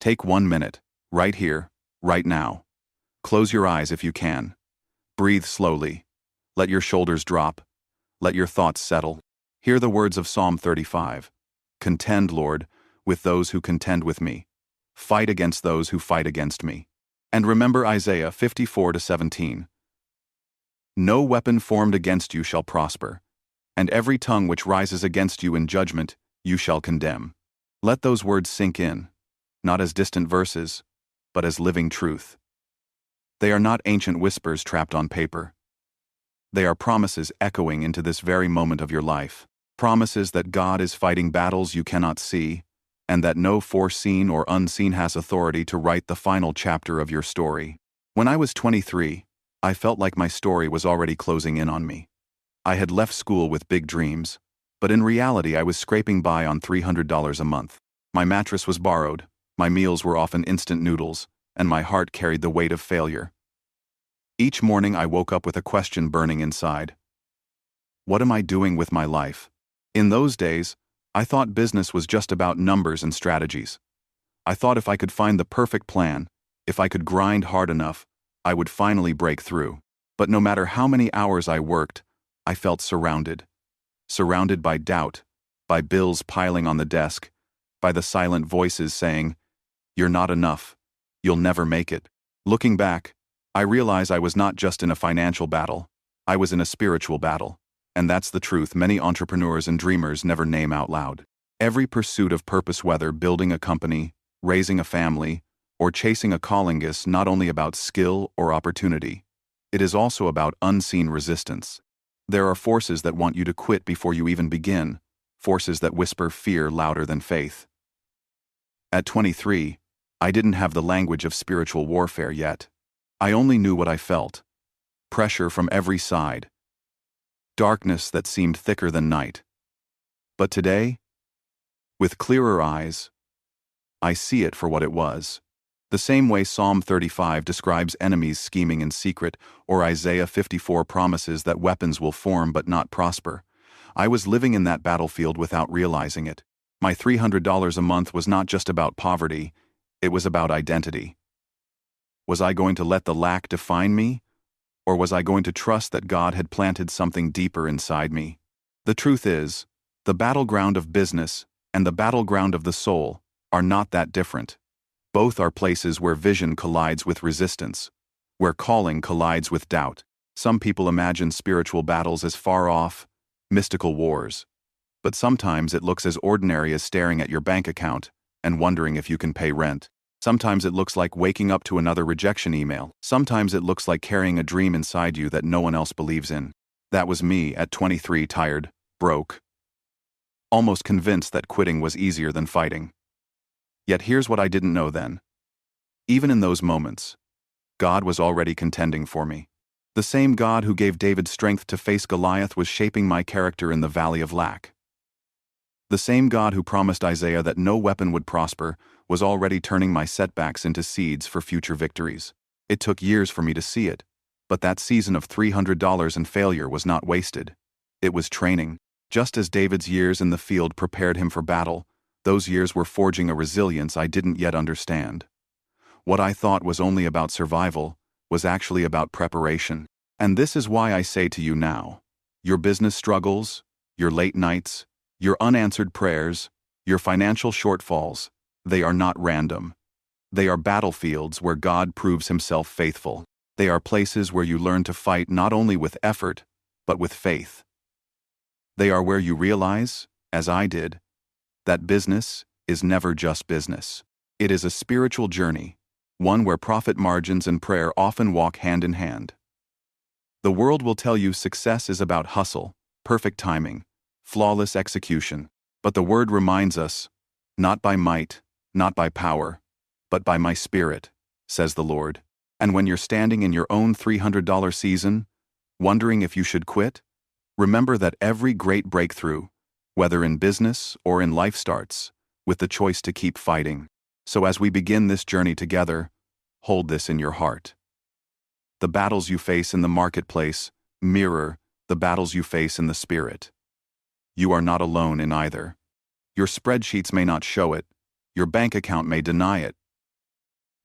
Take 1 minute, right here, right now. Close your eyes if you can. Breathe slowly. Let your shoulders drop. Let your thoughts settle. Hear the words of Psalm 35. Contend, Lord, with those who contend with me. Fight against those who fight against me. And remember Isaiah 54:17. No weapon formed against you shall prosper, and every tongue which rises against you in judgment you shall condemn. Let those words sink in, not as distant verses, but as living truth. They are not ancient whispers trapped on paper. They are promises echoing into this very moment of your life. Promises that God is fighting battles you cannot see, and that no foreseen or unseen has authority to write the final chapter of your story. When I was 23, I felt like my story was already closing in on me. I had left school with big dreams, but in reality I was scraping by on $300 a month. My mattress was borrowed, my meals were often instant noodles, and my heart carried the weight of failure. Each morning I woke up with a question burning inside. What am I doing with my life? In those days, I thought business was just about numbers and strategies. I thought if I could find the perfect plan, if I could grind hard enough, I would finally break through. But no matter how many hours I worked, I felt surrounded. Surrounded by doubt, by bills piling on the desk, by the silent voices saying, "You're not enough. You'll never make it." Looking back, I realize I was not just in a financial battle, I was in a spiritual battle. And that's the truth many entrepreneurs and dreamers never name out loud. Every pursuit of purpose, whether building a company, raising a family, or chasing a calling, is not only about skill or opportunity. It is also about unseen resistance. There are forces that want you to quit before you even begin, forces that whisper fear louder than faith. At 23, I didn't have the language of spiritual warfare yet. I only knew what I felt. Pressure from every side. Darkness that seemed thicker than night. But today, with clearer eyes, I see it for what it was. The same way Psalm 35 describes enemies scheming in secret, or Isaiah 54 promises that weapons will form but not prosper, I was living in that battlefield without realizing it. My $300 a month was not just about poverty, it was about identity. Was I going to let the lack define me? Or was I going to trust that God had planted something deeper inside me? The truth is, the battleground of business and the battleground of the soul are not that different. Both are places where vision collides with resistance, where calling collides with doubt. Some people imagine spiritual battles as far off, mystical wars. But sometimes it looks as ordinary as staring at your bank account and wondering if you can pay rent. Sometimes it looks like waking up to another rejection email. Sometimes it looks like carrying a dream inside you that no one else believes in. That was me at 23, tired, broke, almost convinced that quitting was easier than fighting. Yet here's what I didn't know then. Even in those moments, God was already contending for me. The same God who gave David strength to face Goliath was shaping my character in the valley of lack. The same God who promised Isaiah that no weapon would prosper was already turning my setbacks into seeds for future victories. It took years for me to see it, but that season of $300 and failure was not wasted. It was training. Just as David's years in the field prepared him for battle, those years were forging a resilience I didn't yet understand. What I thought was only about survival was actually about preparation. And this is why I say to you now, your business struggles, your late nights, your unanswered prayers, your financial shortfalls, they are not random. They are battlefields where God proves himself faithful. They are places where you learn to fight not only with effort, but with faith. They are where you realize, as I did, that business is never just business. It is a spiritual journey, one where profit margins and prayer often walk hand in hand. The world will tell you success is about hustle, perfect timing, flawless execution, but the word reminds us, not by might, not by power, but by my spirit, says the Lord. And when you're standing in your own $300 season, wondering if you should quit, remember that every great breakthrough, whether in business or in life, starts with the choice to keep fighting. So as we begin this journey together, hold this in your heart. The battles you face in the marketplace mirror the battles you face in the spirit. You are not alone in either. Your spreadsheets may not show it, your bank account may deny it,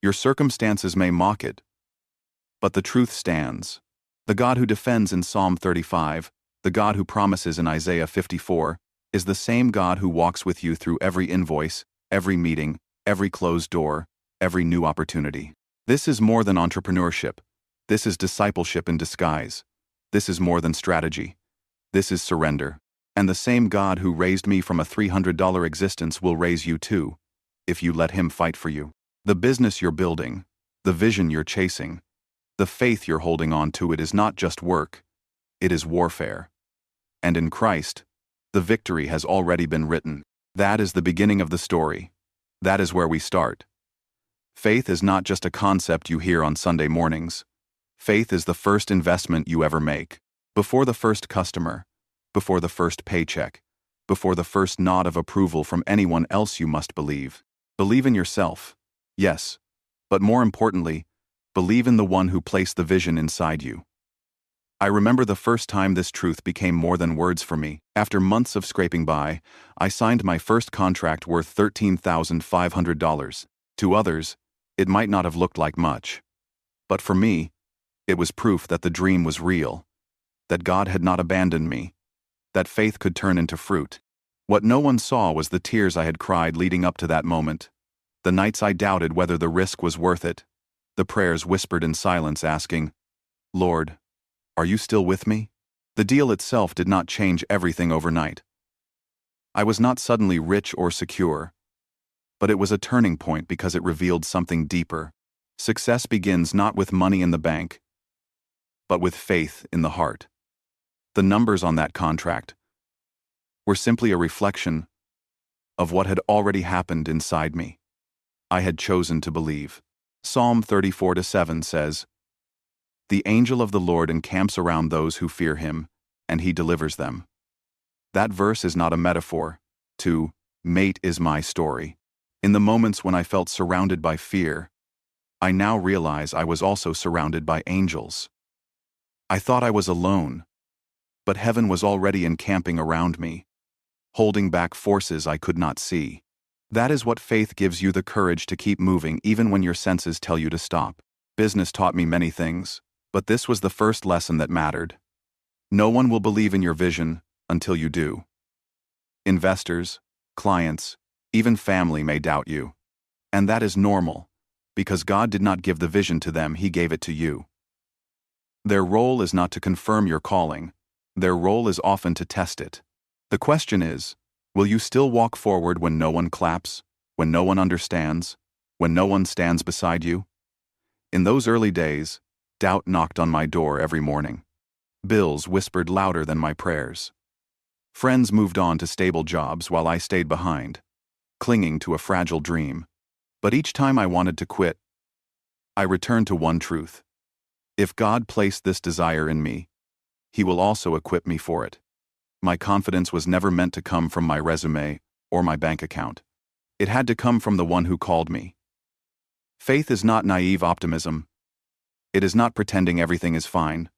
Your circumstances may mock it, but the truth stands. The God who defends in Psalm 35, the God who promises in Isaiah 54, is the same God who walks with you through every invoice, every meeting, every closed door, every new opportunity. This is more than entrepreneurship. This is discipleship in disguise. This is more than strategy. This is surrender. And the same God who raised me from a $300 existence will raise you too, if you let Him fight for you. The business you're building, the vision you're chasing, the faith you're holding on to, it is not just work, it is warfare. And in Christ, the victory has already been written. That is the beginning of the story. That is where we start. Faith is not just a concept you hear on Sunday mornings. Faith is the first investment you ever make. Before the first customer, before the first paycheck, before the first nod of approval from anyone else, you must believe. Believe in yourself, yes, but more importantly, believe in the one who placed the vision inside you. I remember the first time this truth became more than words for me. After months of scraping by, I signed my first contract worth $13,500. To others, it might not have looked like much. But for me, it was proof that the dream was real, that God had not abandoned me, that faith could turn into fruit. What no one saw was the tears I had cried leading up to that moment, the nights I doubted whether the risk was worth it, the prayers whispered in silence asking, "Lord, are you still with me?" The deal itself did not change everything overnight. I was not suddenly rich or secure, but it was a turning point because it revealed something deeper. Success begins not with money in the bank, but with faith in the heart. The numbers on that contract were simply a reflection of what had already happened inside me. I had chosen to believe. Psalm 34:7 says, "The angel of the Lord encamps around those who fear Him, and He delivers them." That verse is not a metaphor. To mate is my story. In the moments when I felt surrounded by fear, I now realize I was also surrounded by angels. I thought I was alone, but heaven was already encamping around me, holding back forces I could not see. That is what faith gives you, the courage to keep moving even when your senses tell you to stop. Business taught me many things, but this was the first lesson that mattered. No one will believe in your vision until you do. Investors, clients, even family may doubt you. And that is normal, because God did not give the vision to them, He gave it to you. Their role is not to confirm your calling. Their role is often to test it. The question is, will you still walk forward when no one claps, when no one understands, when no one stands beside you? In those early days, doubt knocked on my door every morning. Bills whispered louder than my prayers. Friends moved on to stable jobs while I stayed behind, clinging to a fragile dream. But each time I wanted to quit, I returned to one truth. If God placed this desire in me, He will also equip me for it. My confidence was never meant to come from my resume or my bank account. It had to come from the one who called me. Faith is not naive optimism. It is not pretending everything is fine.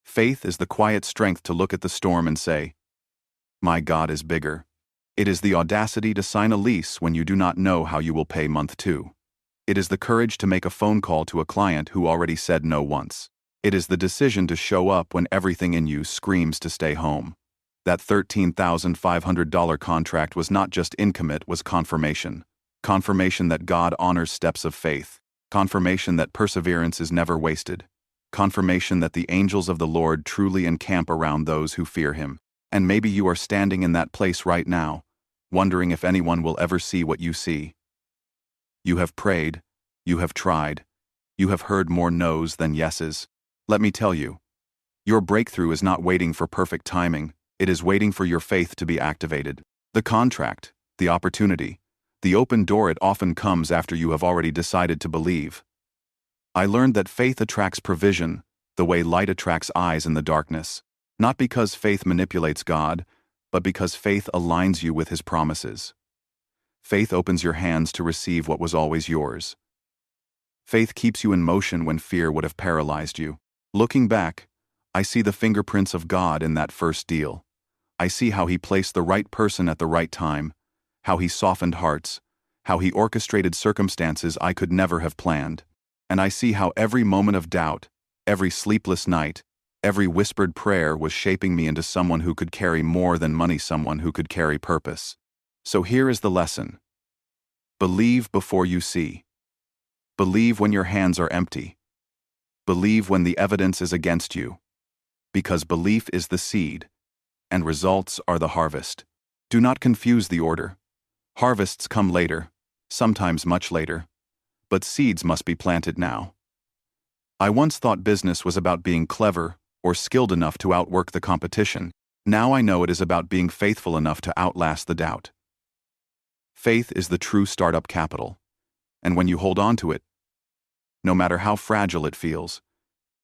Faith is the quiet strength to look at the storm and say, "My God is bigger." It is the audacity to sign a lease when you do not know how you will pay month 2. It is the courage to make a phone call to a client who already said no once. It is the decision to show up when everything in you screams to stay home. That $13,500 contract was not just income, it was confirmation. Confirmation that God honors steps of faith. Confirmation that perseverance is never wasted. Confirmation that the angels of the Lord truly encamp around those who fear Him. And maybe you are standing in that place right now, wondering if anyone will ever see what you see. You have prayed, you have tried, you have heard more no's than yeses. Let me tell you, your breakthrough is not waiting for perfect timing, it is waiting for your faith to be activated. The contract, the opportunity, the open door, it often comes after you have already decided to believe. I learned that faith attracts provision, the way light attracts eyes in the darkness. Not because faith manipulates God, but because faith aligns you with His promises. Faith opens your hands to receive what was always yours. Faith keeps you in motion when fear would have paralyzed you. Looking back, I see the fingerprints of God in that first deal. I see how He placed the right person at the right time, how He softened hearts, how He orchestrated circumstances I could never have planned. And I see how every moment of doubt, every sleepless night, every whispered prayer was shaping me into someone who could carry more than money, someone who could carry purpose. So here is the lesson. Believe before you see. Believe when your hands are empty. Believe when the evidence is against you. Because belief is the seed, and results are the harvest. Do not confuse the order. Harvests come later, sometimes much later, but seeds must be planted now. I once thought business was about being clever or skilled enough to outwork the competition. Now I know it is about being faithful enough to outlast the doubt. Faith is the true startup capital, and when you hold on to it, no matter how fragile it feels,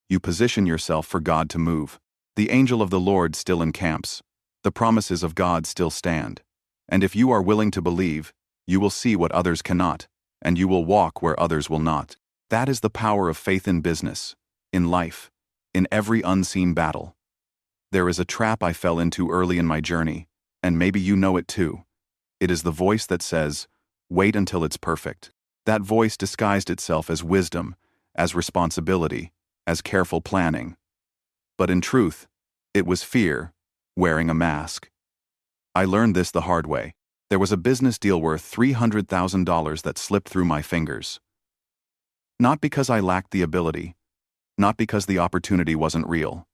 you position yourself for God to move. The angel of the Lord still encamps. The promises of God still stand. And if you are willing to believe, you will see what others cannot, and you will walk where others will not. That is the power of faith in business, in life, in every unseen battle. There is a trap I fell into early in my journey, and maybe you know it too. It is the voice that says, "Wait until it's perfect." That voice disguised itself as wisdom, as responsibility, as careful planning. But in truth, it was fear, wearing a mask. I learned this the hard way. There was a business deal worth $300,000 that slipped through my fingers. Not because I lacked the ability, not because the opportunity wasn't real,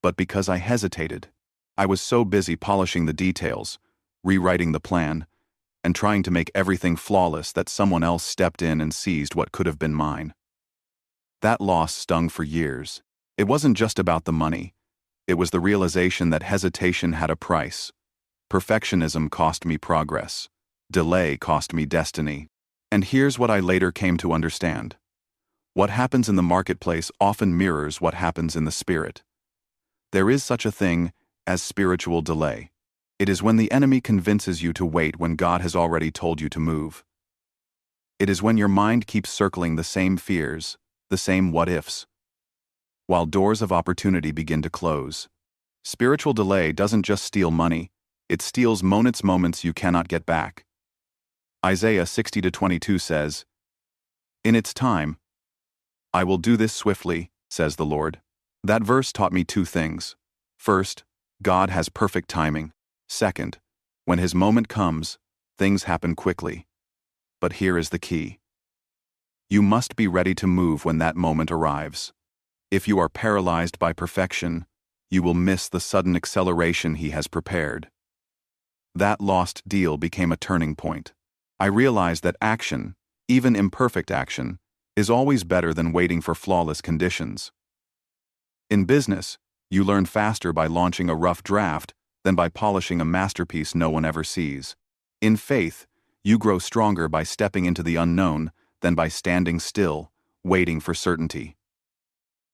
but because I hesitated. I was so busy polishing the details, rewriting the plan, and trying to make everything flawless that someone else stepped in and seized what could have been mine. That loss stung for years. It wasn't just about the money. It was the realization that hesitation had a price. Perfectionism cost me progress. Delay cost me destiny. And here's what I later came to understand. What happens in the marketplace often mirrors what happens in the spirit. There is such a thing as spiritual delay. It is when the enemy convinces you to wait when God has already told you to move. It is when your mind keeps circling the same fears, the same what-ifs, while doors of opportunity begin to close. Spiritual delay doesn't just steal money, it steals moments you cannot get back. Isaiah 60:22 says, "In its time, I will do this swiftly, says the Lord." That verse taught me two things. First, God has perfect timing. Second, when His moment comes, things happen quickly. But here is the key. You must be ready to move when that moment arrives. If you are paralyzed by perfection, you will miss the sudden acceleration He has prepared. That lost deal became a turning point. I realized that action, even imperfect action, is always better than waiting for flawless conditions. In business, you learn faster by launching a rough draft than by polishing a masterpiece no one ever sees. In faith, you grow stronger by stepping into the unknown than by standing still, waiting for certainty.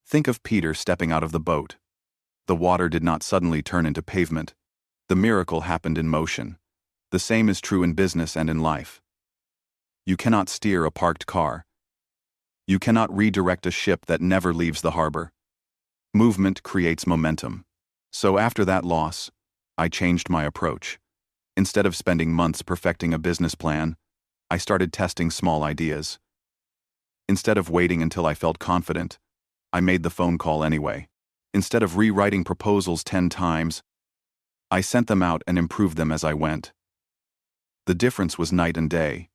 Think of Peter stepping out of the boat. The water did not suddenly turn into pavement. The miracle happened in motion. The same is true in business and in life. You cannot steer a parked car. You cannot redirect a ship that never leaves the harbor. Movement creates momentum. So after that loss, I changed my approach. Instead of spending months perfecting a business plan, I started testing small ideas. Instead of waiting until I felt confident, I made the phone call anyway. Instead of rewriting proposals 10 times, I sent them out and improved them as I went. The difference was night and day.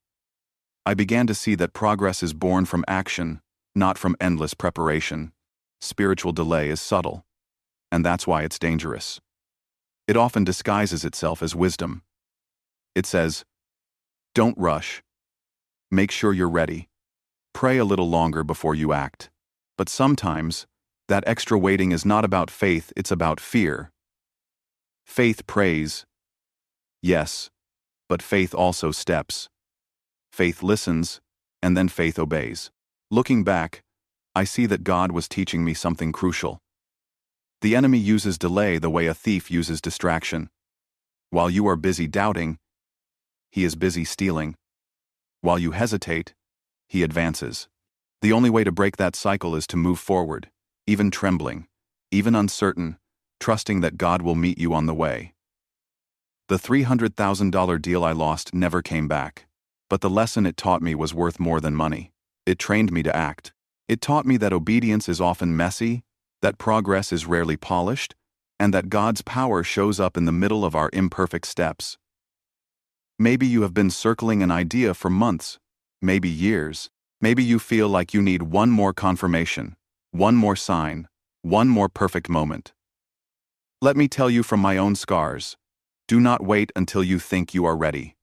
I began to see that progress is born from action, not from endless preparation. Spiritual delay is subtle, and that's why it's dangerous. It often disguises itself as wisdom. It says, "Don't rush. Make sure you're ready. Pray a little longer before you act." But sometimes, that extra waiting is not about faith, it's about fear. Faith prays, yes, but faith also steps. Faith listens, and then faith obeys. Looking back, I see that God was teaching me something crucial. The enemy uses delay the way a thief uses distraction. While you are busy doubting, he is busy stealing. While you hesitate, he advances. The only way to break that cycle is to move forward, even trembling, even uncertain, trusting that God will meet you on the way. The $300,000 deal I lost never came back. But the lesson it taught me was worth more than money. It trained me to act. It taught me that obedience is often messy, that progress is rarely polished, and that God's power shows up in the middle of our imperfect steps. Maybe you have been circling an idea for months, maybe years. Maybe you feel like you need one more confirmation, one more sign, one more perfect moment. Let me tell you from my own scars, do not wait until you think you are ready.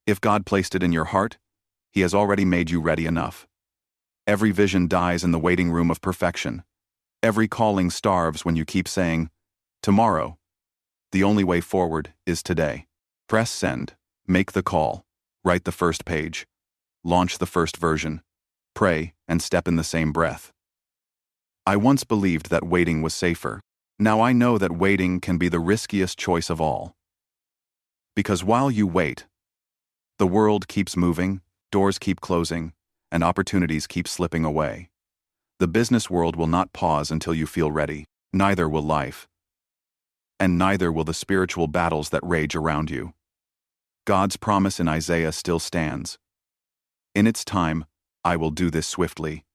If God placed it in your heart, He has already made you ready enough. Every vision dies in the waiting room of perfection. Every calling starves when you keep saying, tomorrow. The only way forward is today. Press send, make the call, write the first page, launch the first version, pray, and step in the same breath. I once believed that waiting was safer. Now I know that waiting can be the riskiest choice of all. Because while you wait, the world keeps moving, doors keep closing, and opportunities keep slipping away. The business world will not pause until you feel ready. Neither will life. And neither will the spiritual battles that rage around you. God's promise in Isaiah still stands. In its time, I will do this swiftly.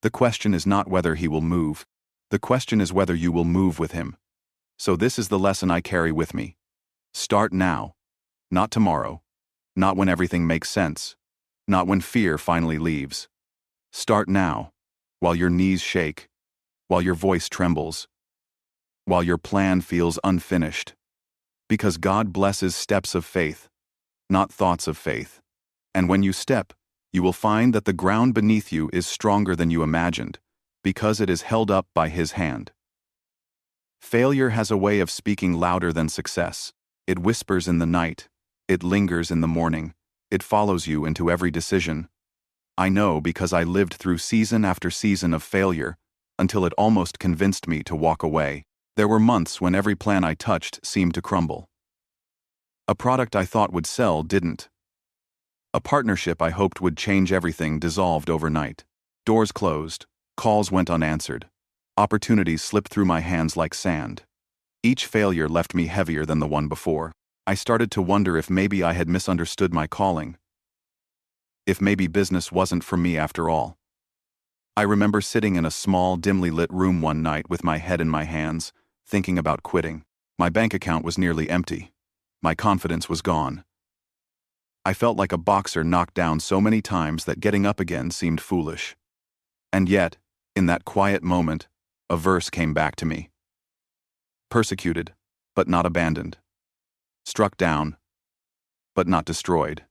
The question is not whether He will move. The question is whether you will move with Him. So this is the lesson I carry with me. Start now. Not tomorrow. Not when everything makes sense. Not when fear finally leaves. Start now, while your knees shake, while your voice trembles, while your plan feels unfinished. Because God blesses steps of faith, not thoughts of faith. And when you step, you will find that the ground beneath you is stronger than you imagined, because it is held up by His hand. Failure has a way of speaking louder than success. It whispers in the night. It lingers in the morning. It follows you into every decision. I know because I lived through season after season of failure, until it almost convinced me to walk away. There were months when every plan I touched seemed to crumble. A product I thought would sell didn't. A partnership I hoped would change everything dissolved overnight. Doors closed, calls went unanswered, opportunities slipped through my hands like sand. Each failure left me heavier than the one before. I started to wonder if maybe I had misunderstood my calling. If maybe business wasn't for me after all. I remember sitting in a small, dimly lit room one night with my head in my hands, thinking about quitting. My bank account was nearly empty. My confidence was gone. I felt like a boxer knocked down so many times that getting up again seemed foolish. And yet, in that quiet moment, a verse came back to me. Persecuted, but not abandoned. Struck down, but not destroyed.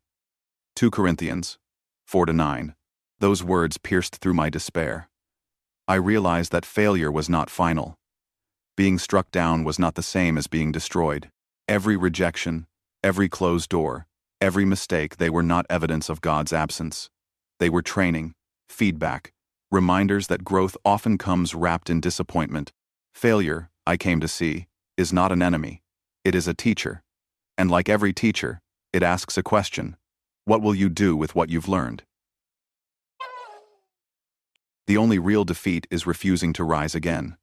2 Corinthians 4-9. Those words pierced through my despair. I realized that failure was not final. Being struck down was not the same as being destroyed. Every rejection, every closed door, every mistake, they were not evidence of God's absence. They were training, feedback, reminders that growth often comes wrapped in disappointment. Failure, I came to see, is not an enemy. It is a teacher. And like every teacher, it asks a question. What will you do with what you've learned? The only real defeat is refusing to rise again.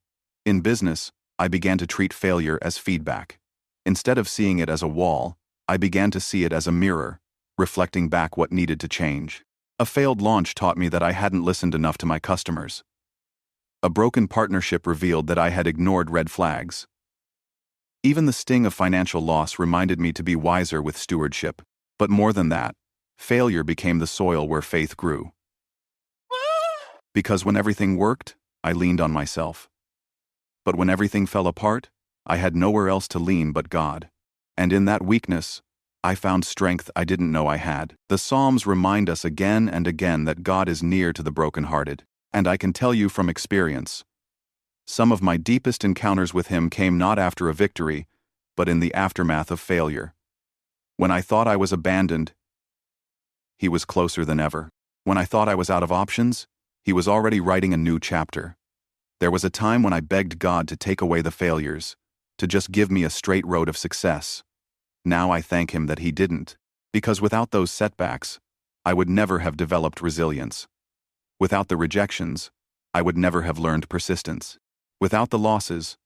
In business, I began to treat failure as feedback. Instead of seeing it as a wall, I began to see it as a mirror, reflecting back what needed to change. A failed launch taught me that I hadn't listened enough to my customers. A broken partnership revealed that I had ignored red flags. Even the sting of financial loss reminded me to be wiser with stewardship. But more than that, failure became the soil where faith grew. Because when everything worked, I leaned on myself. But when everything fell apart, I had nowhere else to lean but God. And in that weakness, I found strength I didn't know I had. The Psalms remind us again and again that God is near to the brokenhearted. And I can tell you from experience, some of my deepest encounters with Him came not after a victory, but in the aftermath of failure. When I thought I was abandoned, He was closer than ever. When I thought I was out of options, He was already writing a new chapter. There was a time when I begged God to take away the failures, to just give me a straight road of success. Now I thank Him that He didn't, because without those setbacks, I would never have developed resilience. Without the rejections, I would never have learned persistence. Without the losses,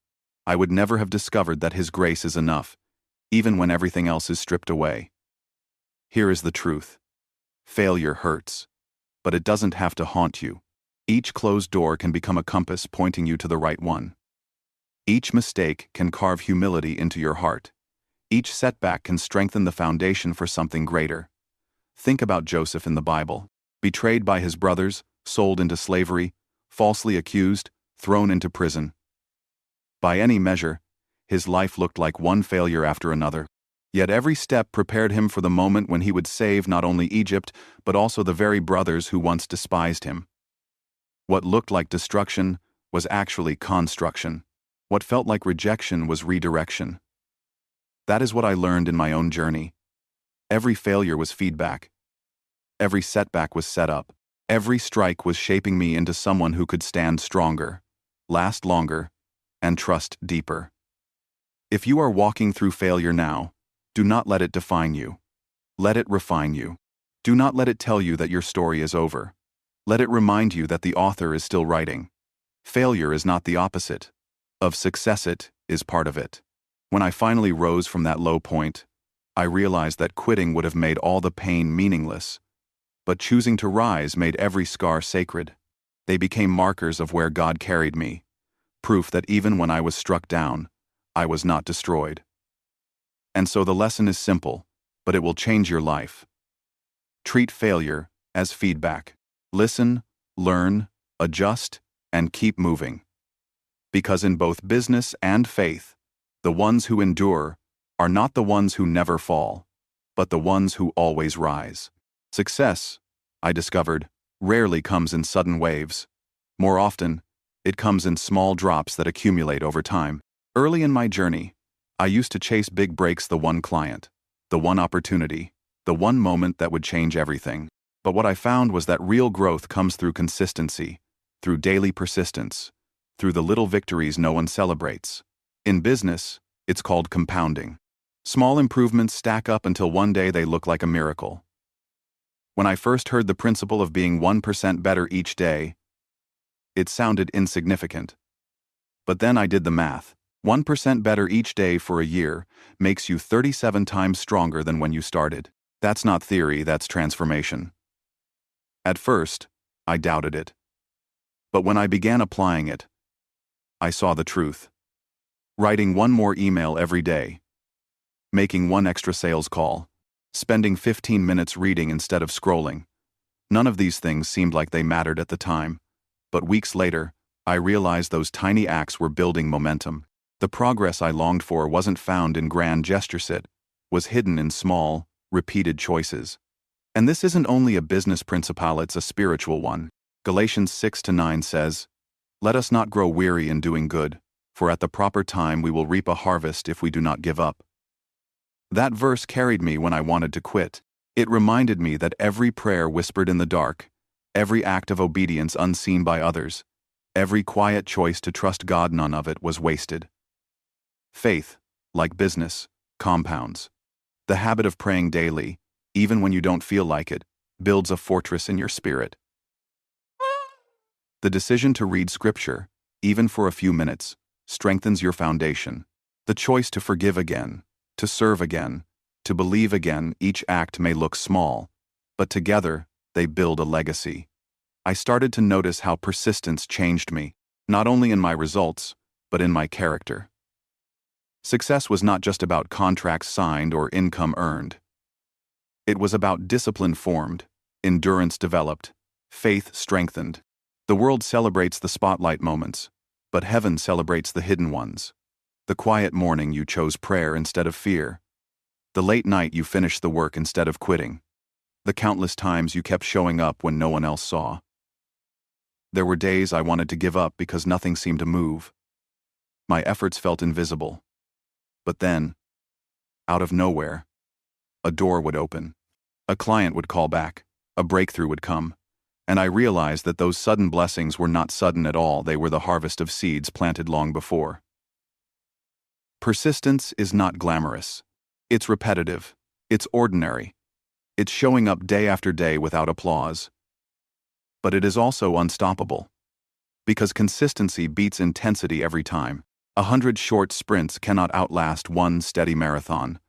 I would never have discovered that His grace is enough, even when everything else is stripped away. Here is the truth. Failure hurts, but it doesn't have to haunt you. Each closed door can become a compass pointing you to the right one. Each mistake can carve humility into your heart. Each setback can strengthen the foundation for something greater. Think about Joseph in the Bible. Betrayed by his brothers, sold into slavery, falsely accused, thrown into prison. By any measure, his life looked like one failure after another. Yet every step prepared him for the moment when he would save not only Egypt, but also the very brothers who once despised him. What looked like destruction was actually construction. What felt like rejection was redirection. That is what I learned in my own journey. Every failure was feedback. Every setback was set up. Every strike was shaping me into someone who could stand stronger, last longer, and trust deeper. If you are walking through failure now, do not let it define you. Let it refine you. Do not let it tell you that your story is over. Let it remind you that the author is still writing. Failure is not the opposite of success, it is part of it. When I finally rose from that low point, I realized that quitting would have made all the pain meaningless. But choosing to rise made every scar sacred. They became markers of where God carried me, proof that even when I was struck down, I was not destroyed. And so the lesson is simple, but it will change your life. Treat failure as feedback. Listen, learn, adjust, and keep moving. Because in both business and faith, the ones who endure are not the ones who never fall, but the ones who always rise. Success, I discovered, rarely comes in sudden waves. More often, it comes in small drops that accumulate over time. Early in my journey, I used to chase big breaks, the one client, the one opportunity, the one moment that would change everything. But what I found was that real growth comes through consistency, through daily persistence, through the little victories no one celebrates. In business, it's called compounding. Small improvements stack up until one day they look like a miracle. When I first heard the principle of being 1% better each day, it sounded insignificant. But then I did the math. 1% better each day for a year makes you 37 times stronger than when you started. That's not theory, that's transformation. At first, I doubted it. But when I began applying it, I saw the truth. Writing one more email every day, making one extra sales call, spending 15 minutes reading instead of scrolling. None of these things seemed like they mattered at the time, but weeks later, I realized those tiny acts were building momentum. The progress I longed for wasn't found in grand gestures, it was hidden in small, repeated choices. And this isn't only a business principle, it's a spiritual one. Galatians 6-9 says, "Let us not grow weary in doing good, for at the proper time we will reap a harvest if we do not give up." That verse carried me when I wanted to quit. It reminded me that every prayer whispered in the dark, every act of obedience unseen by others, every quiet choice to trust God, none of it was wasted. Faith, like business, compounds. The habit of praying daily, even when you don't feel like it, builds a fortress in your spirit. The decision to read Scripture, even for a few minutes, strengthens your foundation. The choice to forgive again, to serve again, to believe again, each act may look small, but together, they build a legacy. I started to notice how persistence changed me, not only in my results, but in my character. Success was not just about contracts signed or income earned. It was about discipline formed, endurance developed, faith strengthened. The world celebrates the spotlight moments, but heaven celebrates the hidden ones. The quiet morning you chose prayer instead of fear. The late night you finished the work instead of quitting. The countless times you kept showing up when no one else saw. There were days I wanted to give up because nothing seemed to move. My efforts felt invisible. But then, out of nowhere, a door would open. A client would call back. A breakthrough would come. And I realized that those sudden blessings were not sudden at all, they were the harvest of seeds planted long before. Persistence is not glamorous. It's repetitive. It's ordinary. It's showing up day after day without applause. But it is also unstoppable. Because consistency beats intensity every time. 100 short sprints cannot outlast one steady marathon.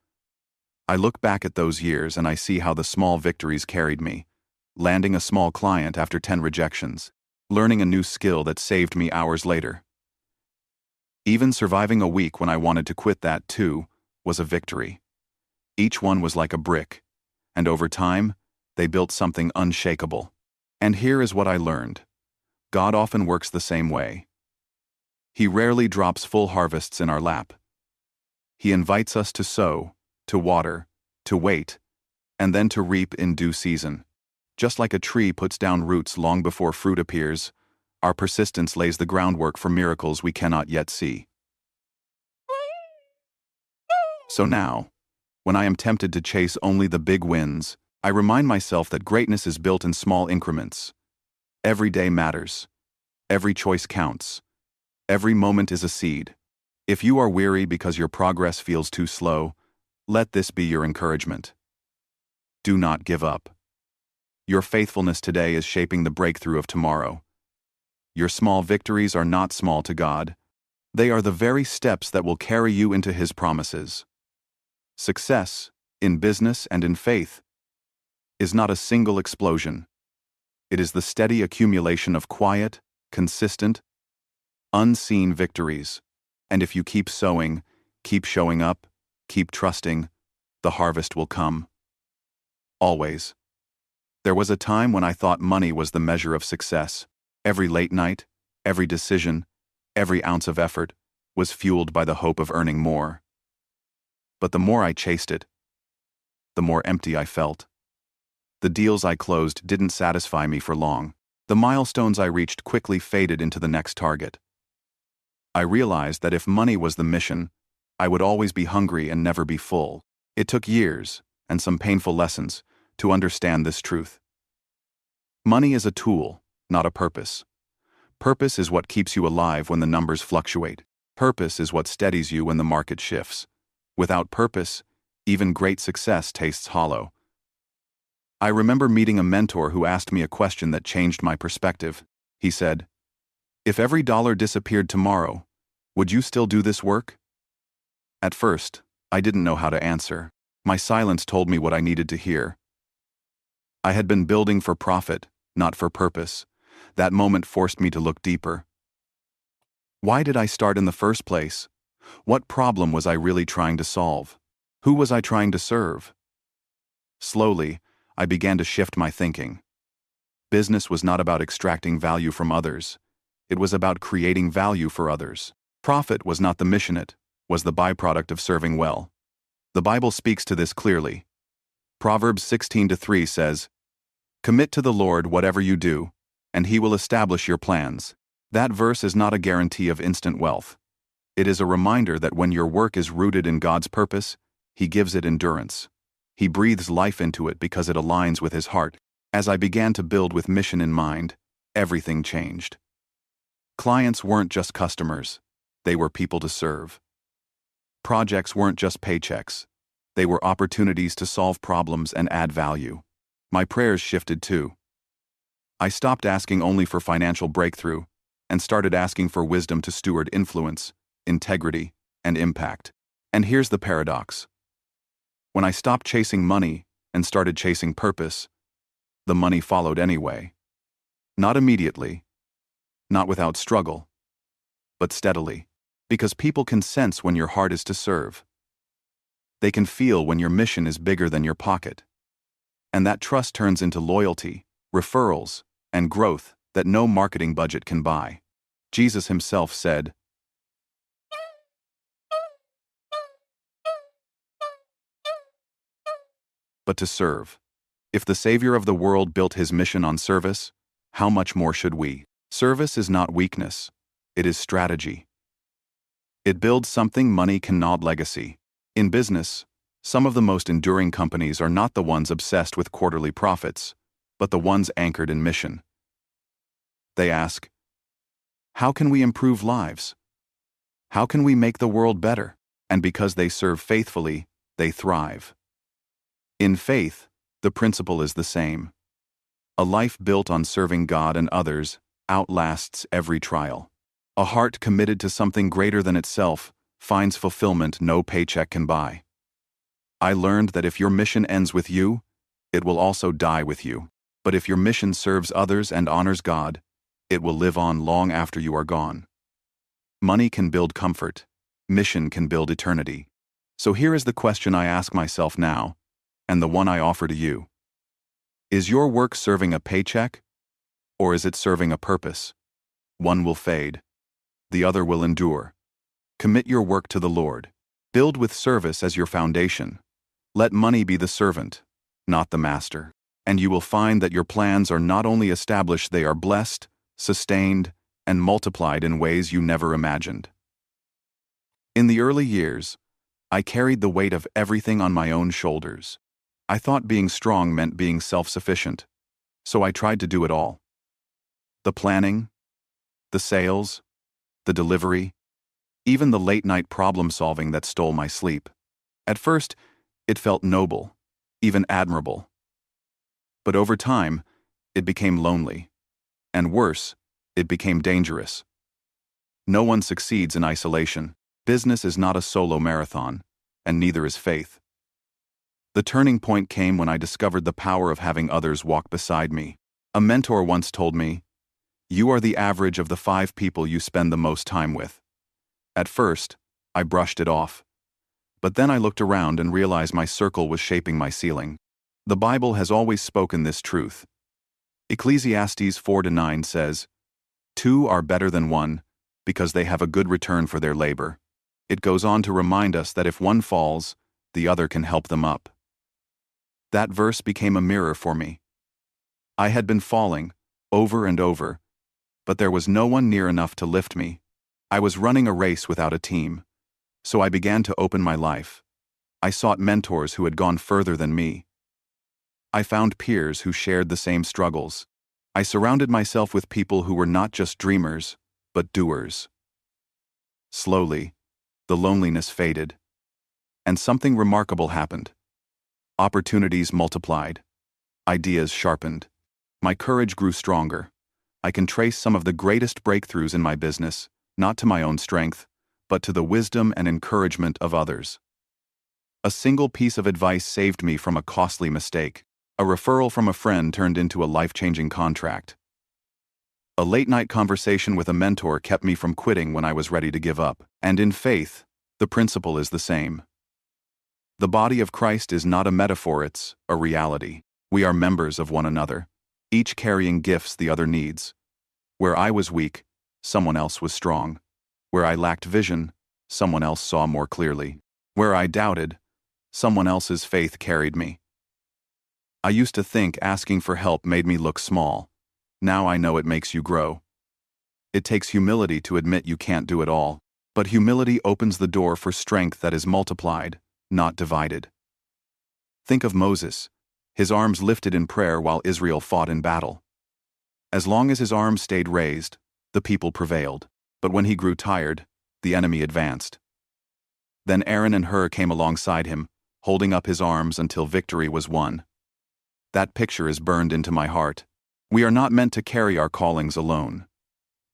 I look back at those years and I see how the small victories carried me, landing a small client after 10 rejections, learning a new skill that saved me hours later. Even surviving a week when I wanted to quit, that too was a victory. Each one was like a brick, and over time, they built something unshakable. And here is what I learned. God often works the same way. He rarely drops full harvests in our lap. He invites us to sow, to water, to wait, and then to reap in due season. Just like a tree puts down roots long before fruit appears, our persistence lays the groundwork for miracles we cannot yet see. So now, when I am tempted to chase only the big wins, I remind myself that greatness is built in small increments. Every day matters. Every choice counts. Every moment is a seed. If you are weary because your progress feels too slow, let this be your encouragement. Do not give up. Your faithfulness today is shaping the breakthrough of tomorrow. Your small victories are not small to God. They are the very steps that will carry you into His promises. Success, in business and in faith, is not a single explosion. It is the steady accumulation of quiet, consistent, unseen victories. And if you keep sowing, keep showing up, keep trusting, the harvest will come. Always. There was a time when I thought money was the measure of success. Every late night, every decision, every ounce of effort was fueled by the hope of earning more. But the more I chased it, the more empty I felt. The deals I closed didn't satisfy me for long. The milestones I reached quickly faded into the next target. I realized that if money was the mission, I would always be hungry and never be full. It took years, and some painful lessons, to understand this truth. Money is a tool, not a purpose. Purpose is what keeps you alive when the numbers fluctuate. Purpose is what steadies you when the market shifts. Without purpose, even great success tastes hollow. I remember meeting a mentor who asked me a question that changed my perspective. He said, "If every dollar disappeared tomorrow, would you still do this work?" At first, I didn't know how to answer. My silence told me what I needed to hear. I had been building for profit, not for purpose. That moment forced me to look deeper. Why did I start in the first place? What problem was I really trying to solve? Who was I trying to serve? Slowly, I began to shift my thinking. Business was not about extracting value from others. It was about creating value for others. Profit was not the mission, it was the byproduct of serving well. The Bible speaks to this clearly. Proverbs 16:3 says, "Commit to the Lord whatever you do, and He will establish your plans." That verse is not a guarantee of instant wealth. It is a reminder that when your work is rooted in God's purpose, He gives it endurance. He breathes life into it because it aligns with His heart. As I began to build with mission in mind, everything changed. Clients weren't just customers, they were people to serve. Projects weren't just paychecks, they were opportunities to solve problems and add value. My prayers shifted too. I stopped asking only for financial breakthrough and started asking for wisdom to steward influence, integrity, and impact. And here's the paradox. When I stopped chasing money and started chasing purpose, the money followed anyway. Not immediately, not without struggle, but steadily. Because people can sense when your heart is to serve. They can feel when your mission is bigger than your pocket. And that trust turns into loyalty, referrals, and growth that no marketing budget can buy. Jesus Himself said, "But to serve. If the Savior of the world built His mission on service, how much more should we?" Service is not weakness, it is strategy. It builds something money cannot. Legacy. In business, some of the most enduring companies are not the ones obsessed with quarterly profits, but the ones anchored in mission. They ask, how can we improve lives? How can we make the world better? And because they serve faithfully, they thrive. In faith, the principle is the same. A life built on serving God and others outlasts every trial. A heart committed to something greater than itself finds fulfillment no paycheck can buy. I learned that if your mission ends with you, it will also die with you. But if your mission serves others and honors God, it will live on long after you are gone. Money can build comfort. Mission can build eternity. So here is the question I ask myself now, and the one I offer to you. Is your work serving a paycheck, or is it serving a purpose? One will fade. The other will endure. Commit your work to the Lord. Build with service as your foundation. Let money be the servant, not the master. And you will find that your plans are not only established, they are blessed, sustained, and multiplied in ways you never imagined. In the early years, I carried the weight of everything on my own shoulders. I thought being strong meant being self-sufficient, so I tried to do it all. The planning, the sales, the delivery, even the late-night problem-solving that stole my sleep. At first, it felt noble, even admirable. But over time, it became lonely. And worse, it became dangerous. No one succeeds in isolation. Business is not a solo marathon, and neither is faith. The turning point came when I discovered the power of having others walk beside me. A mentor once told me, "You are the average of the 5 people you spend the most time with." At first, I brushed it off. But then I looked around and realized my circle was shaping my ceiling. The Bible has always spoken this truth. Ecclesiastes 4:9 says, "Two are better than one, because they have a good return for their labor." It goes on to remind us that if one falls, the other can help them up. That verse became a mirror for me. I had been falling, over and over, but there was no one near enough to lift me. I was running a race without a team, so I began to open my life. I sought mentors who had gone further than me. I found peers who shared the same struggles. I surrounded myself with people who were not just dreamers, but doers. Slowly, the loneliness faded, and something remarkable happened. Opportunities multiplied. Ideas sharpened. My courage grew stronger. I can trace some of the greatest breakthroughs in my business, not to my own strength, but to the wisdom and encouragement of others. A single piece of advice saved me from a costly mistake. A referral from a friend turned into a life-changing contract. A late-night conversation with a mentor kept me from quitting when I was ready to give up. And in faith, the principle is the same. The body of Christ is not a metaphor, it's a reality. We are members of one another, each carrying gifts the other needs. Where I was weak, someone else was strong. Where I lacked vision, someone else saw more clearly. Where I doubted, someone else's faith carried me. I used to think asking for help made me look small. Now I know it makes you grow. It takes humility to admit you can't do it all, but humility opens the door for strength that is multiplied, not divided. Think of Moses, his arms lifted in prayer while Israel fought in battle. As long as his arms stayed raised, the people prevailed, but when he grew tired, the enemy advanced. Then Aaron and Hur came alongside him, holding up his arms until victory was won. That picture is burned into my heart. We are not meant to carry our callings alone.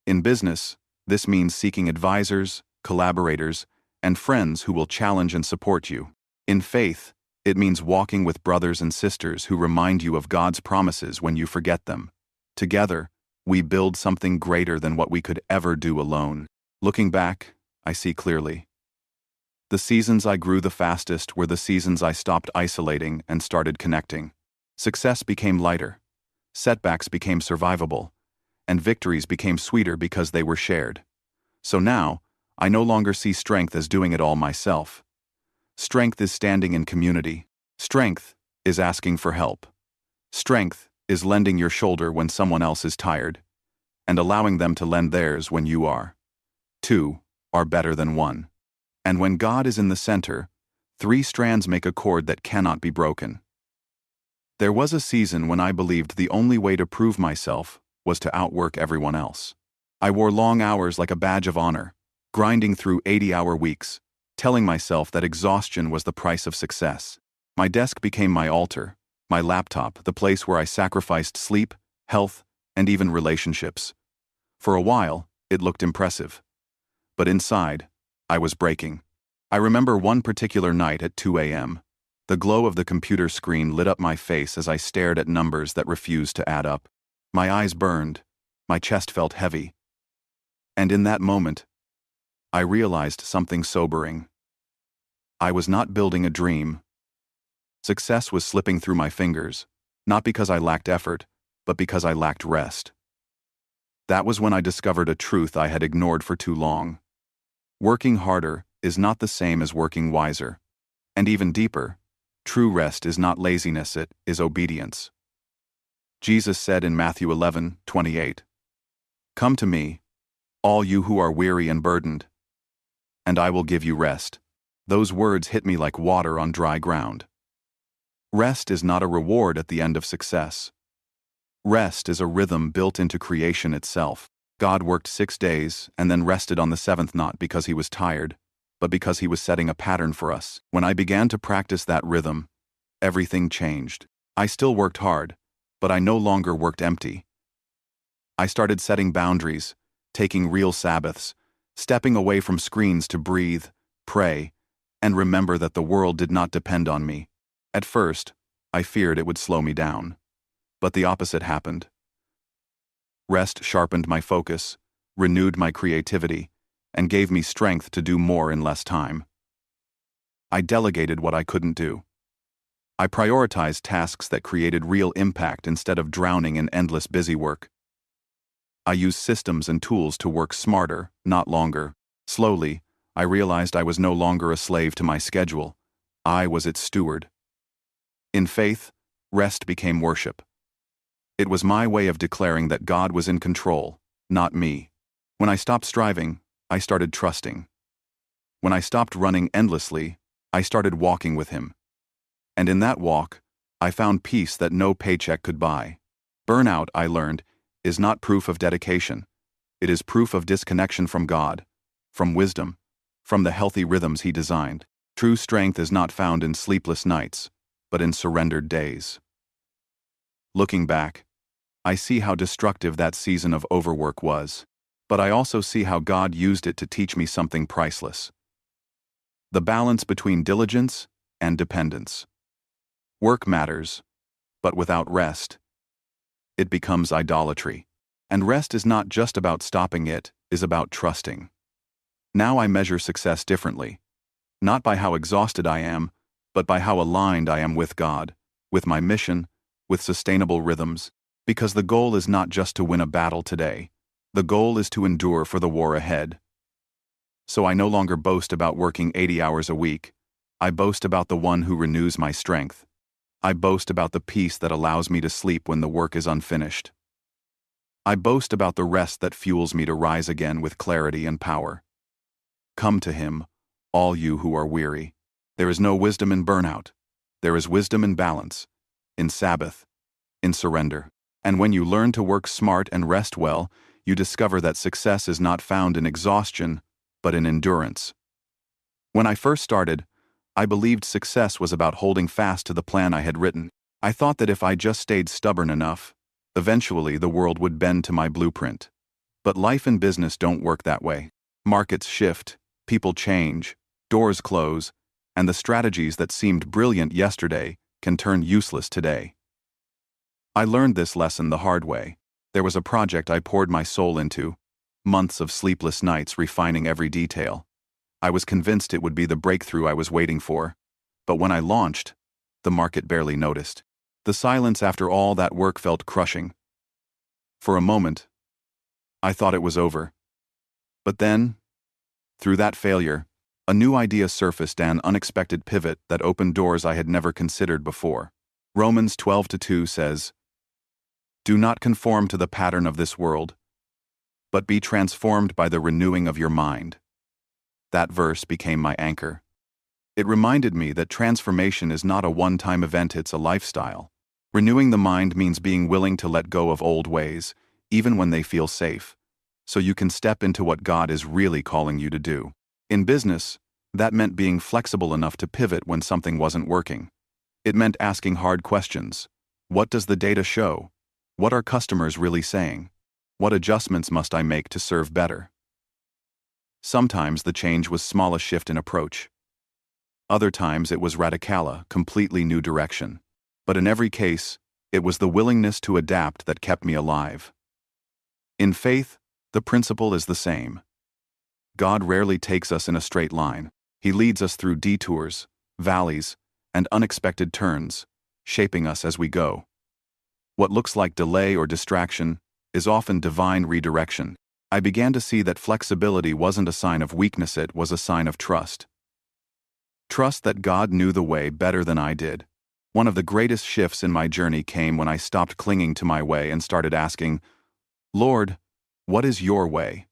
In business, this means seeking advisors, collaborators, and friends who will challenge and support you. In faith, it means walking with brothers and sisters who remind you of God's promises when you forget them. Together, we build something greater than what we could ever do alone. Looking back, I see clearly. The seasons I grew the fastest were the seasons I stopped isolating and started connecting. Success became lighter, setbacks became survivable, and victories became sweeter because they were shared. So now, I no longer see strength as doing it all myself. Strength is standing in community. Strength is asking for help. Strength is lending your shoulder when someone else is tired, and allowing them to lend theirs when you are. 2 are better than 1. And when God is in the center, 3 strands make a cord that cannot be broken. There was a season when I believed the only way to prove myself was to outwork everyone else. I wore long hours like a badge of honor, grinding through 80-hour weeks, telling myself that exhaustion was the price of success. My desk became my altar, my laptop the place where I sacrificed sleep, health, and even relationships. For a while, it looked impressive. But inside, I was breaking. I remember one particular night at 2 a.m. The glow of the computer screen lit up my face as I stared at numbers that refused to add up. My eyes burned, my chest felt heavy. And in that moment, I realized something sobering. I was not building a dream. Success was slipping through my fingers, not because I lacked effort, but because I lacked rest. That was when I discovered a truth I had ignored for too long. Working harder is not the same as working wiser. And even deeper, true rest is not laziness, it is obedience. Jesus said in Matthew 11:28, "Come to me, all you who are weary and burdened, and I will give you rest." Those words hit me like water on dry ground. Rest is not a reward at the end of success. Rest is a rhythm built into creation itself. God worked 6 days and then rested on the seventh, not because he was tired, but because he was setting a pattern for us. When I began to practice that rhythm, everything changed. I still worked hard, but I no longer worked empty. I started setting boundaries, taking real Sabbaths, stepping away from screens to breathe, pray, and remember that the world did not depend on me. At first, I feared it would slow me down. But the opposite happened. Rest sharpened my focus, renewed my creativity, and gave me strength to do more in less time. I delegated what I couldn't do. I prioritized tasks that created real impact instead of drowning in endless busy work. I used systems and tools to work smarter, not longer. Slowly, I realized I was no longer a slave to my schedule. I was its steward. In faith, rest became worship. It was my way of declaring that God was in control, not me. When I stopped striving, I started trusting. When I stopped running endlessly, I started walking with him. And in that walk, I found peace that no paycheck could buy. Burnout, I learned, is not proof of dedication. It is proof of disconnection from God, from wisdom, from the healthy rhythms he designed. True strength is not found in sleepless nights, but in surrendered days. Looking back, I see how destructive that season of overwork was, but I also see how God used it to teach me something priceless. The balance between diligence and dependence. Work matters, but without rest, it becomes idolatry. And rest is not just about stopping, it is about trusting. Now I measure success differently, not by how exhausted I am, but by how aligned I am with God, with my mission, with sustainable rhythms, because the goal is not just to win a battle today. The goal is to endure for the war ahead. So I no longer boast about working 80 hours a week. I boast about the one who renews my strength. I boast about the peace that allows me to sleep when the work is unfinished. I boast about the rest that fuels me to rise again with clarity and power. Come to him, all you who are weary. There is no wisdom in burnout. There is wisdom in balance, in Sabbath, in surrender. And when you learn to work smart and rest well, you discover that success is not found in exhaustion, but in endurance. When I first started, I believed success was about holding fast to the plan I had written. I thought that if I just stayed stubborn enough, eventually the world would bend to my blueprint. But life and business don't work that way. Markets shift, people change, doors close, and the strategies that seemed brilliant yesterday can turn useless today. I learned this lesson the hard way. There was a project I poured my soul into, months of sleepless nights refining every detail. I was convinced it would be the breakthrough I was waiting for. But when I launched, the market barely noticed. The silence after all that work felt crushing. For a moment, I thought it was over. But then, through that failure, a new idea surfaced, an unexpected pivot that opened doors I had never considered before. Romans 12:2 says, "Do not conform to the pattern of this world, but be transformed by the renewing of your mind." That verse became my anchor. It reminded me that transformation is not a one-time event, it's a lifestyle. Renewing the mind means being willing to let go of old ways, even when they feel safe, so you can step into what God is really calling you to do. In business, that meant being flexible enough to pivot when something wasn't working. It meant asking hard questions. What does the data show? What are customers really saying? What adjustments must I make to serve better? Sometimes the change was small, a shift in approach. Other times it was radicala, completely new direction. But in every case, it was the willingness to adapt that kept me alive. In faith, the principle is the same. God rarely takes us in a straight line. He leads us through detours, valleys, and unexpected turns, shaping us as we go. What looks like delay or distraction is often divine redirection. I began to see that flexibility wasn't a sign of weakness, it was a sign of trust. Trust that God knew the way better than I did. One of the greatest shifts in my journey came when I stopped clinging to my way and started asking, "Lord, what is your way?"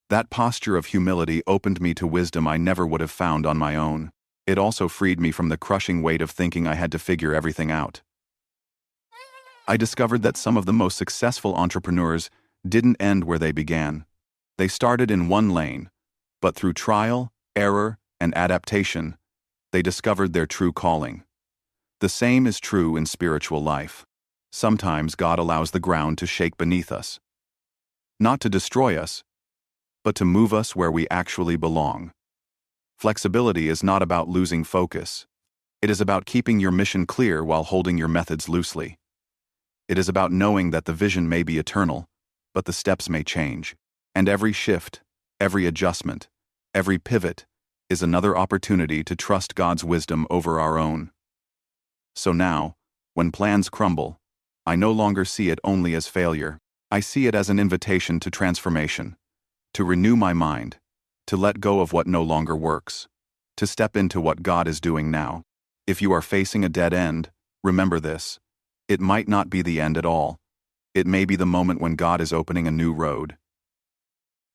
That posture of humility opened me to wisdom I never would have found on my own. It also freed me from the crushing weight of thinking I had to figure everything out. I discovered that some of the most successful entrepreneurs didn't end where they began. They started in one lane, but through trial, error, and adaptation, they discovered their true calling. The same is true in spiritual life. Sometimes God allows the ground to shake beneath us. Not to destroy us, but to move us where we actually belong. Flexibility is not about losing focus. It is about keeping your mission clear while holding your methods loosely. It is about knowing that the vision may be eternal, but the steps may change. And every shift, every adjustment, every pivot is another opportunity to trust God's wisdom over our own. So now, when plans crumble, I no longer see it only as failure. I see it as an invitation to transformation, to renew my mind, to let go of what no longer works, to step into what God is doing now. If you are facing a dead end, remember this. It might not be the end at all. It may be the moment when God is opening a new road.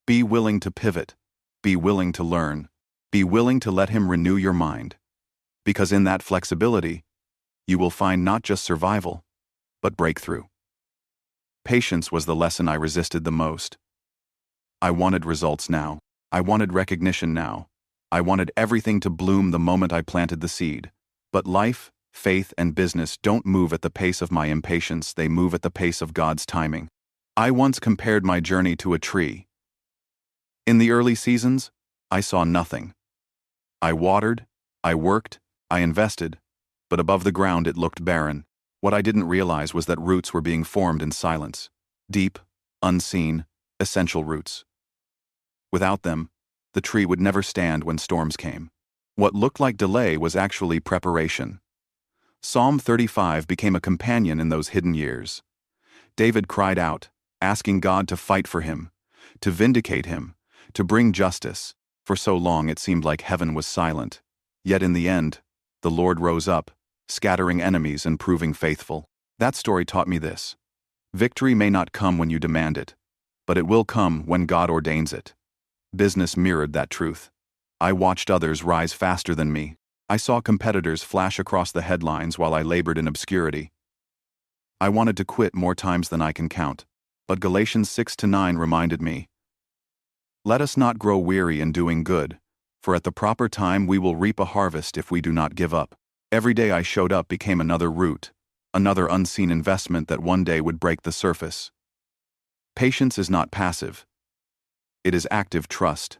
Be willing to pivot. Be willing to learn. Be willing to let Him renew your mind. Because in that flexibility, you will find not just survival, but breakthrough. Patience was the lesson I resisted the most. I wanted results now. I wanted recognition now. I wanted everything to bloom the moment I planted the seed. But life, faith, and business don't move at the pace of my impatience, they move at the pace of God's timing. I once compared my journey to a tree. In the early seasons, I saw nothing. I watered, I worked, I invested, but above the ground it looked barren. What I didn't realize was that roots were being formed in silence. Deep, unseen, essential roots. Without them, the tree would never stand when storms came. What looked like delay was actually preparation. Psalm 35 became a companion in those hidden years. David cried out, asking God to fight for him, to vindicate him, to bring justice. For so long it seemed like heaven was silent. Yet in the end, the Lord rose up, scattering enemies and proving faithful. That story taught me this. Victory may not come when you demand it, but it will come when God ordains it. Business mirrored that truth. I watched others rise faster than me. I saw competitors flash across the headlines while I labored in obscurity. I wanted to quit more times than I can count, but Galatians 6-9 reminded me, "Let us not grow weary in doing good, for at the proper time we will reap a harvest if we do not give up." Every day I showed up became another root, another unseen investment that one day would break the surface. Patience is not passive. It is active trust.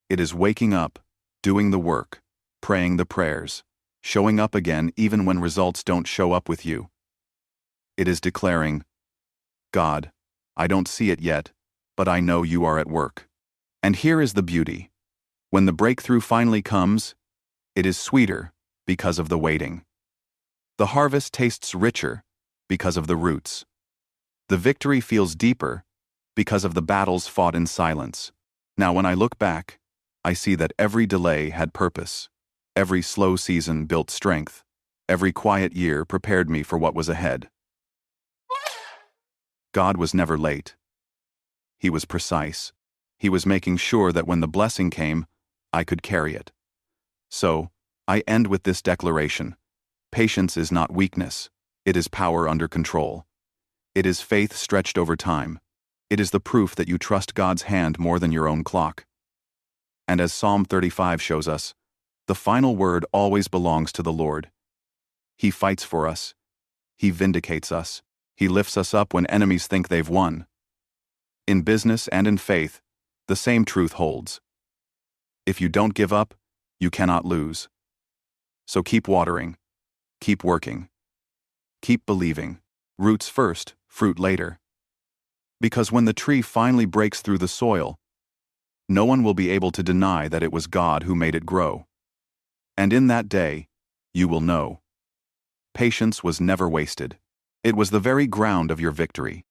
It is waking up, doing the work, praying the prayers, showing up again even when results don't show up with you. It is declaring, "God, I don't see it yet, but I know you are at work." And here is the beauty. When the breakthrough finally comes, it is sweeter because of the waiting. The harvest tastes richer because of the roots. The victory feels deeper because of the battles fought in silence. Now when I look back, I see that every delay had purpose. Every slow season built strength. Every quiet year prepared me for what was ahead. God was never late. He was precise. He was making sure that when the blessing came, I could carry it. So, I end with this declaration. Patience is not weakness. It is power under control. It is faith stretched over time. It is the proof that you trust God's hand more than your own clock. And as Psalm 35 shows us, the final word always belongs to the Lord. He fights for us. He vindicates us. He lifts us up when enemies think they've won. In business and in faith, the same truth holds. If you don't give up, you cannot lose. So keep watering, keep working, keep believing. Roots first, fruit later. Because when the tree finally breaks through the soil, no one will be able to deny that it was God who made it grow. And in that day, you will know. Patience was never wasted. It was the very ground of your victory.